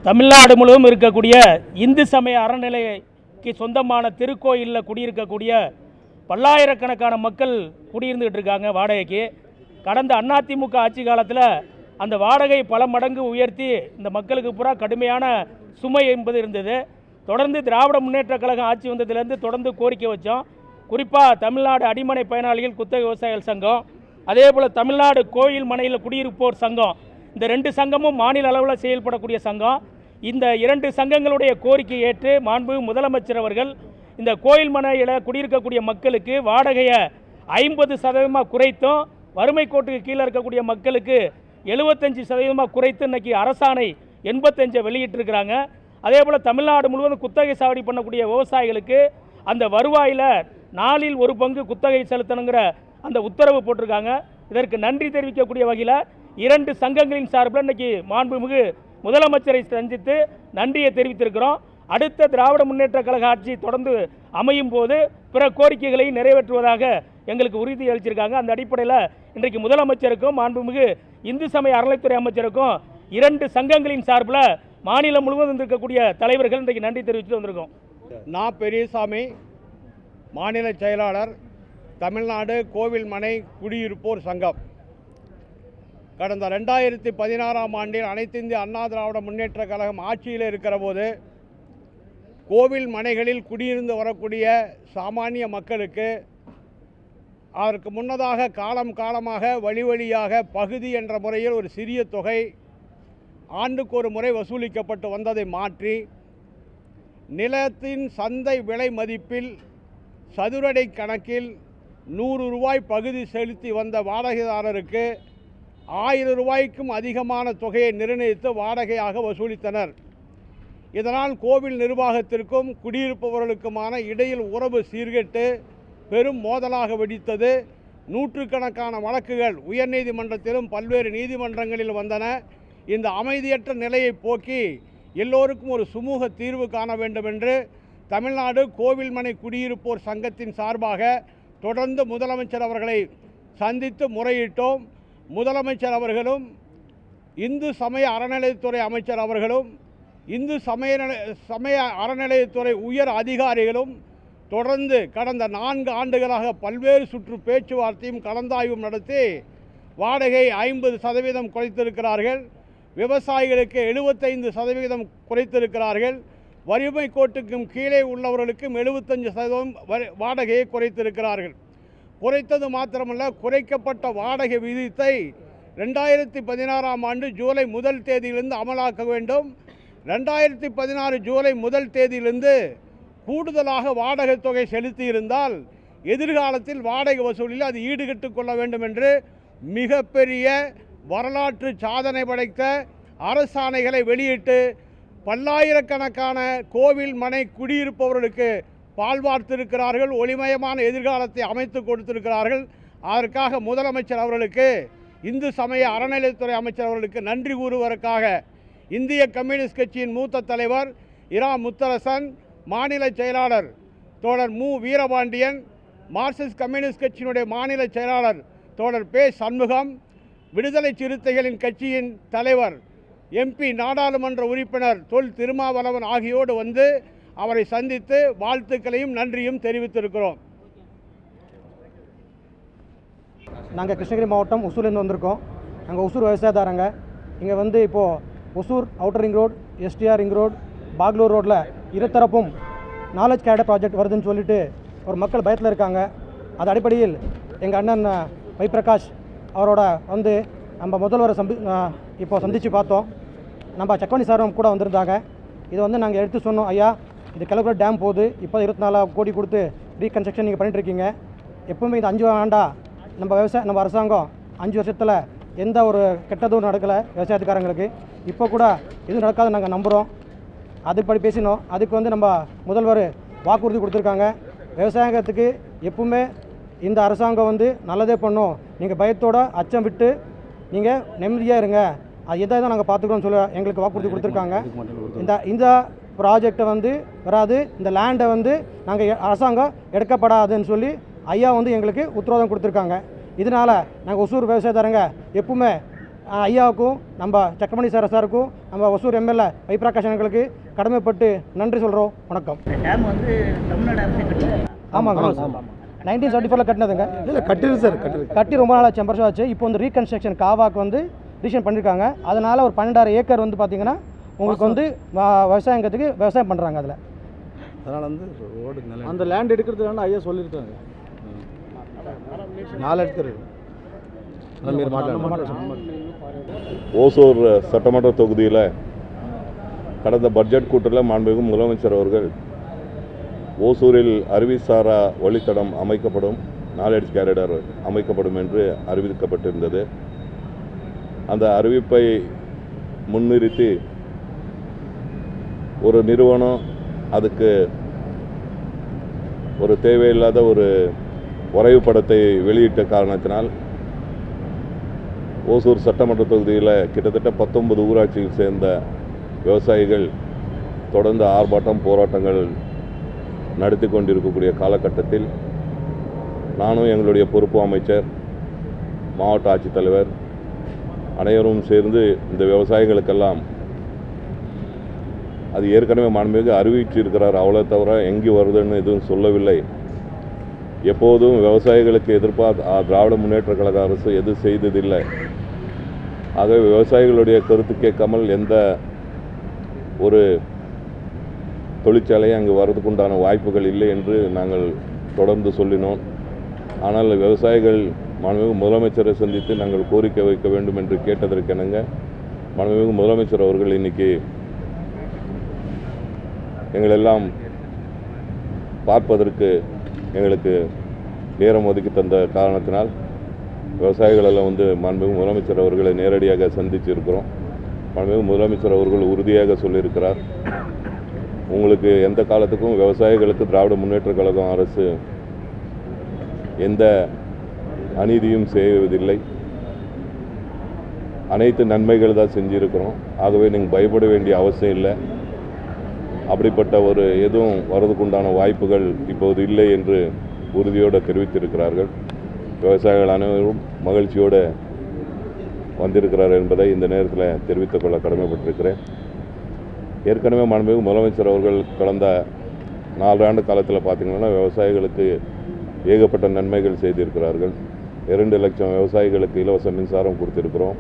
தமிழ்நாடு முழுவதும் இருக்கக்கூடிய இந்து சமய அறநிலைக்கு சொந்தமான திருக்கோயிலில் குடியிருக்கக்கூடிய பல்லாயிரக்கணக்கான மக்கள் குடியிருந்துகிட்டு இருக்காங்க வாடகைக்கு. கடந்த அதிமுக ஆட்சி காலத்தில் அந்த வாடகை பல மடங்கு உயர்த்தி இந்த மக்களுக்கு பூரா கடுமையான சுமை என்பது இருந்தது. தொடர்ந்து திராவிட முன்னேற்றக் கழகம் ஆட்சி வந்ததுலேருந்து தொடர்ந்து கோரிக்கை வச்சோம். குறிப்பாக தமிழ்நாடு அடிமனை பயனாளிகள் குத்தகை விவசாயிகள் சங்கம், அதே போல் தமிழ்நாடு கோயில் மனையில் குடியிருப்போர் சங்கம், இந்த 2 சங்கமும் மாநில அளவில் செயல்படக்கூடிய சங்கம். இந்த 2 சங்கங்களுடைய கோரிக்கை ஏற்று மாண்புமிகு முதலமைச்சர் அவர்கள் இந்த கோயில் மனையில் குடியிருக்கக்கூடிய மக்களுக்கு வாடகையை 50% குறைத்தும், வறுமை கோட்டுக்கு கீழே இருக்கக்கூடிய மக்களுக்கு 75% குறைத்து இன்றைக்கி அரசாணை 85 வெளியிட்டிருக்கிறாங்க. அதே போல் தமிழ்நாடு முழுவதும் குத்தகை சாவடி பண்ணக்கூடிய விவசாயிகளுக்கு அந்த வருவாயில் 4இல் 1 பங்கு குத்தகை செலுத்தணுங்கிற அந்த உத்தரவு போட்டிருக்காங்க. இதற்கு நன்றி தெரிவிக்கக்கூடிய வகையில் 2 சங்கங்களின் சார்பில் இன்றைக்கி மாண்புமிகு முதலமைச்சரை சந்தித்து நன்றியை தெரிவித்திருக்கிறோம். அடுத்த திராவிட முன்னேற்ற கழக ஆட்சி தொடர்ந்து அமையும் போது பிற கோரிக்கைகளை நிறைவேற்றுவதாக எங்களுக்கு உறுதி அளிச்சிருக்காங்க. அந்த அடிப்படையில் இன்றைக்கு முதலமைச்சருக்கும் மாண்புமிகு இந்து சமய அறநிலைத்துறை அமைச்சருக்கும் 2 சங்கங்களின் சார்பில் மாநிலம் முழுவதும் இருக்கக்கூடிய தலைவர்கள் இன்றைக்கு நன்றி தெரிவித்து வந்திருக்கோம். நான் பெரியசாமி, மாநில செயலாளர், தமிழ்நாடு கோவில் மனை குடியிருப்போர் சங்கம். கடந்த 2016ஆம் ஆண்டில் அனைத்து இந்திய அண்ணா திராவிட முன்னேற்ற கழகம் ஆட்சியில் இருக்கிற போது கோவில் மனைகளில் குடியிருந்து வரக்கூடிய சாமானிய மக்களுக்கு அதற்கு முன்னதாக காலமாக வழி வழியாக பகுதி என்ற முறையில் ஒரு சிறிய தொகை ஆண்டுக்கு ஒரு முறை வசூலிக்கப்பட்டு வந்ததை மாற்றி நிலத்தின் சந்தை விலை மதிப்பில் சதுரடை கணக்கில் 100 ரூபாய் பகுதி செலுத்தி வந்த வாடகைதாரருக்கு 1000 ரூபாய்க்கும் அதிகமான தொகையை நிர்ணயித்து வாடகையாக வசூலித்தனர். இதனால் கோவில் நிர்வாகத்திற்கும் குடியிருப்பவர்களுக்குமான இடையில் உறவு சீர்கெட்டு பெரும் மோதலாக வெடித்தது. நூற்றுக்கணக்கான வழக்குகள் உயர்நீதிமன்றத்திலும் பல்வேறு நீதிமன்றங்களில் வந்தன. இந்த அமைதியற்ற நிலையை போக்கி எல்லோருக்கும் ஒரு சுமூக தீர்வு காண வேண்டும் என்று தமிழ்நாடு கோவில்மனை குடியிருப்போர் சங்கத்தின் சார்பாக தொடர்ந்து முதலமைச்சர் அவர்களை சந்தித்து முறையிட்டோம். முதலமைச்சர் அவர்களும் இந்து சமய அறநிலையத்துறை அமைச்சர் அவர்களும் இந்து சமய அறநிலையத்துறை உயர் அதிகாரிகளும் தொடர்ந்து கடந்த 4 ஆண்டுகளாக பல்வேறு சுற்று பேச்சுவார்த்தையும் கலந்தாய்வும் நடத்தி வாடகை 50% குறைத்திருக்கிறார்கள். விவசாயிகளுக்கு 75% குறைத்திருக்கிறார்கள். வறுமை கோட்டுக்கும் கீழே உள்ளவர்களுக்கும் 75% வாடகையை குறைத்திருக்கிறார்கள். குறைத்தது மாத்திரமல்ல, குறைக்கப்பட்ட வாடகை விகிதத்தை 2016ஆம் ஆண்டு ஜூலை 1 தேதியிலிருந்து அமலாக்க வேண்டும். 2016 ஜூலை 1 தேதியிலிருந்து கூடுதலாக வாடகை தொகை செலுத்தியிருந்தால் எதிர்காலத்தில் வாடகை வசூலில் அது ஈடுகட்டு கொள்ள வேண்டும் என்று மிகப்பெரிய வரலாற்று சாதனை படைத்த அரசாணைகளை வெளியிட்டு பல்லாயிரக்கணக்கான கோவில் மனை குடியிருப்பவர்களுக்கு பால்வார்த்திருக்கிறார்கள். ஒளிமயமான எதிர்காலத்தை அமைத்து கொடுத்திருக்கிறார்கள். அதற்காக முதலமைச்சர் அவர்களுக்கு, இந்து சமய அறநிலையத்துறை அமைச்சர் அவர்களுக்கு நன்றி கூறுவதற்காக இந்திய கம்யூனிஸ்ட் கட்சியின் மூத்த தலைவர் இரா முத்தரசன், மாநில செயலாளர் தோழர் மு வீரபாண்டியன், மார்க்சிஸ்ட் கம்யூனிஸ்ட் கட்சியினுடைய மாநில செயலாளர் தோழர் பே சண்முகம், விடுதலை சிறுத்தைகளின் கட்சியின் தலைவர் MP நாடாளுமன்ற உறுப்பினர் தொல் திருமாவளவன் ஆகியோடு வந்து அவரை சந்தித்து வாழ்த்துக்களையும் நன்றியும் தெரிவித்திருக்கிறோம். நாங்கள் கிருஷ்ணகிரி மாவட்டம் ஒசூர்லேருந்து வந்திருக்கோம். நாங்கள் ஒசூர் விவசாயதாரங்க. இங்கே வந்து இப்போது Hosur outer ring road, STR ring road, Bagalur ரோட்டில் இருதரப்பும் நாலேஜ் கேடர் ப்ராஜெக்ட் வருதுன்னு சொல்லிட்டு ஒரு மக்கள் பயத்தில் இருக்காங்க. அது அடிப்படையில் எங்கள் அண்ணன் வை பிரகாஷ் அவரோட வந்து நம்ம முதல்வரை இப்போ சந்தித்து பார்த்தோம். நம்ம சக்கவனி சாரும் கூட வந்திருந்தாங்க. இது வந்து நாங்கள் எடுத்து சொன்னோம், ஐயா இது கிளப்புற டேம் போகுது, இப்போ 24 கோடி கொடுத்து ரீகன்ஸ்ட்ரக்ஷன் நீங்கள் பண்ணிட்டுருக்கீங்க. எப்பவுமே இந்த 5 ஆண்டா நம்ம அரசாங்கம் 5 வருஷத்தில் எந்த ஒரு கெட்டதும் நடக்கலை விவசாயத்துக்காரங்களுக்கு. இப்போ கூட எதுவும் நடக்காது நாங்கள் நம்புகிறோம். அதுபடி பேசினோம். அதுக்கு வந்து நம்ம முதல்வர் வாக்குறுதி கொடுத்துருக்காங்க. விவசாயத்துக்கு எப்பவுமே இந்த அரசாங்கம் வந்து நல்லதே பண்ணும், நீங்கள் பயத்தோட அச்சம் விட்டு நீங்கள் நிம்மதியாக இருங்க, அது எதை தான் நாங்கள் பார்த்துக்கிறோம்னு சொல்ல எங்களுக்கு வாக்குறுதி கொடுத்துருக்காங்க. இந்த ப்ராஜெக்டை வந்து வராது, இந்த லேண்டை வந்து நாங்கள் அரசாங்கம் எடுக்கப்படாதுன்னு சொல்லி ஐயா வந்து எங்களுக்கு உத்தரவாதம் கொடுத்துருக்காங்க. இதனால் நாங்கள் ஒசூர் விவசாயதாரங்க எப்பவுமே ஐயாவுக்கும் நம்ம சக்கரமணி சாருக்கும் நம்ம ஒசூர் எம்எல்ஏ வைப்பிரகாஷ் அவர்களுக்கு கடமைப்பட்டு நன்றி சொல்கிறோம். வணக்கம். டேம் வந்து தமிழ்நாடு அரசு கட்டுது. ஆமாங்க, 1974 கட்டினதுங்க. இல்லை கட்டிடு சார் கட்டி ரொம்ப நாள் ஆச்சு, 50 வருஷம் ஆச்சு. இப்போ வந்து ரீகன்ஸ்ட்ரக்ஷன் காவாக்கு வந்து ரீஷன் பண்ணியிருக்காங்க. அதனால் ஒரு 12,000 ஏக்கர் வந்து பார்த்திங்கன்னா உங்களுக்கு வந்து விவசாயத்துக்கு விவசாயம் பண்ணுறாங்க. அதில் அதனால் வந்து ரோடு அந்த லேண்ட் எடுக்கிறதுக்கான ஐயா சொல்லியிருக்காங்க. 4 ஏக்கர் ஓசூர் சட்டமன்ற தொகுதியில் கடந்த பட்ஜெட் கூட்டத்தில் மாண்புமிகு முதலமைச்சர் அவர்கள் ஓசூரில் அருவிசாரா வழித்தடம் அமைக்கப்படும், நாலேஜ் கேரிடர் அமைக்கப்படும் என்று அறிவிக்கப்பட்டிருந்தது. அந்த அறிவிப்பை முன்னிறுத்தி ஒரு நிறுவனம் அதுக்கு ஒரு தேவையில்லாத ஒரு வரைவு படத்தை வெளியிட்ட காரணத்தினால் ஓசூர் சட்டமன்ற தொகுதியில் கிட்டத்தட்ட 19 ஊராட்சியில் சேர்ந்த விவசாயிகள் தொடர்ந்து ஆர்ப்பாட்டம் போராட்டங்கள் நடத்தி கொண்டிருக்கக்கூடிய காலகட்டத்தில் நானும் எங்களுடைய பொறுப்பு அமைச்சர், மாவட்ட ஆட்சித்தலைவர் அனைவரும் சேர்ந்து இந்த விவசாயிகளுக்கெல்லாம் அது ஏற்கனவே மாண்புமிகு அறிவிச்சிருக்கிறார், அவ்வளோ தவிர எங்கே வருதுன்னு எதுவும் சொல்லவில்லை. எப்போதும் விவசாயிகளுக்கு எதிர்ப்பாக திராவிட முன்னேற்ற கழக அரசு எது செய்ததில்லை. ஆகவே விவசாயிகளுடைய கருத்து கேட்காமல் எந்த ஒரு தொழிற்சாலையும் அங்கு வர்றதுக்குண்டான வாய்ப்புகள் இல்லை என்று நாங்கள் தொடர்ந்து சொல்லினோம். ஆனால் விவசாயிகள் மாண்புமிகு முதலமைச்சரை சந்தித்து நாங்கள் கோரிக்கை வைக்க வேண்டும் என்று கேட்டதற்கெனங்க மாண்புமிகு முதலமைச்சர் அவர்கள் இன்றைக்கி எங்களெல்லாம் பார்ப்பதற்கு எங்களுக்கு நேரம் ஒதுக்கி தந்த காரணத்தினால் விவசாயிகளெல்லாம் வந்து மாண்புமிகு முதலமைச்சர் அவர்களை நேரடியாக சந்தித்து இருக்கிறோம். மாண்புமிகு முதலமைச்சர் அவர்கள் உறுதியாக சொல்லியிருக்கிறார், உங்களுக்கு எந்த காலத்துக்கும் விவசாயிகளுக்கு திராவிட முன்னேற்ற கழகம் அரசு எந்த அநீதியும் செய்வதில்லை, அனைத்து நன்மைகள் தான் செஞ்சுருக்கிறோம். ஆகவே நீங்கள் பயப்பட வேண்டிய அவசியம் இல்லை. அப்படிப்பட்ட ஒரு எதுவும் வரதுக்குண்டான வாய்ப்புகள் இப்போது இல்லை என்று உறுதியோடு தெரிவித்திருக்கிறார்கள். விவசாயிகள் அனைவரும் மகிழ்ச்சியோடு வந்திருக்கிறார் என்பதை இந்த நேரத்தில் தெரிவித்துக் கொள்ள கடமைப்பட்டிருக்கிறேன். ஏற்கனவே மாண்புமிகு முதலமைச்சர் அவர்கள் கடந்த 4 ஆண்டு காலத்தில் பார்த்திங்கன்னா விவசாயிகளுக்கு ஏகப்பட்ட நன்மைகள் செய்திருக்கிறார்கள். 2 லட்சம் விவசாயிகளுக்கு இலவச மின்சாரம் கொடுத்திருக்கிறோம்.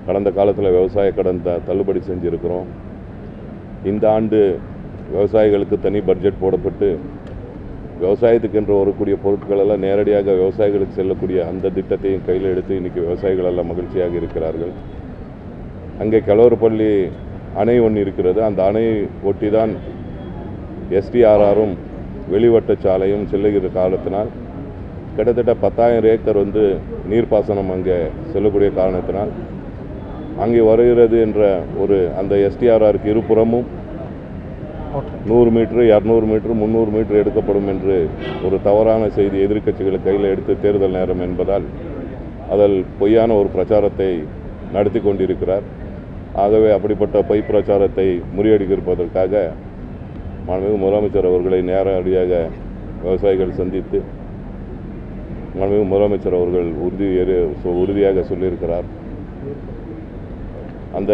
கடந்த காலத்தில் விவசாய கடன் தள்ளுபடி செஞ்சுருக்கிறோம். இந்த ஆண்டு விவசாயிகளுக்கு தனி பட்ஜெட் போடப்பட்டு விவசாயத்துக்கு என்று வரக்கூடிய பொருட்கள் எல்லாம் நேரடியாக விவசாயிகளுக்கு செல்லக்கூடிய அந்த திட்டத்தையும் கையில் எடுத்து இன்றைக்கி விவசாயிகள் எல்லாம் மகிழ்ச்சியாக இருக்கிறார்கள். அங்கே கிழவரப்பள்ளி அணை ஒன்று இருக்கிறது. அந்த அணை ஒட்டி தான் எஸ்டிஆர்ஆரும் வெளிவட்ட சாலையும் செல்லுகிற காலத்தினால் கிட்டத்தட்ட 10,000 ஏக்கர் வந்து நீர்ப்பாசனம் அங்கே செல்லக்கூடிய காரணத்தினால் அங்கே வருகிறது என்ற ஒரு அந்த எஸ்டிஆர்ஆருக்கு இருபுறமும் 100 மீட்டர், 200 மீட்டர், 300 மீட்டர் எடுக்கப்படும் என்று ஒரு தவறான செய்தி எதிர்க்கட்சிகளை கையில் எடுத்து தேர்தல் நேரம் என்பதால் அதில் பொய்யான ஒரு பிரச்சாரத்தை நடத்தி கொண்டிருக்கிறார். ஆகவே அப்படிப்பட்ட பொய் பிரச்சாரத்தை முறியடிப்பதற்காக மாண்புமிகு முதலமைச்சர் அவர்களை நேரடியாக விவசாயிகள் சந்தித்து மாண்புமிகு முதலமைச்சர் அவர்கள் உறுதியாக சொல்லியிருக்கிறார். அந்த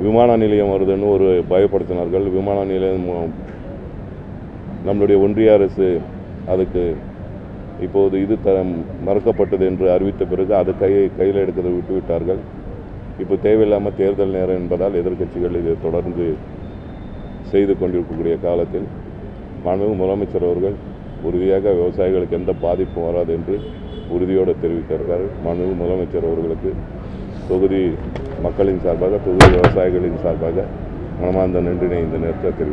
விமான நிலையம் வருதுன்னு ஒரு பயப்படுத்தினார்கள். விமான நிலையம் நம்மளுடைய ஒன்றிய அரசு அதுக்கு இப்போது இது மறுக்கப்பட்டது என்று அறிவித்த பிறகு அது கையில் எடுக்கிறதை விட்டுவிட்டார்கள். இப்போ தேவையில்லாமல் தேர்தல் நேரம் என்பதால் எதிர்க்கட்சிகள் இதை தொடர்ந்து செய்து கொண்டிருக்கக்கூடிய காலத்தில் மாண்புமிகு முதலமைச்சர் அவர்கள் உறுதியாக விவசாயிகளுக்கு எந்த பாதிப்பும் வராது என்று உறுதியோடு தெரிவித்திருக்கிறார். மாண்புமிகு முதலமைச்சர் அவர்களுக்கு தொகுதி மக்களின் சார்பாக, தொகுதி விவசாயிகளின் சார்பாக மனமார்ந்த நன்றினை இந்த நேரத்தில் தெரிவித்தார்.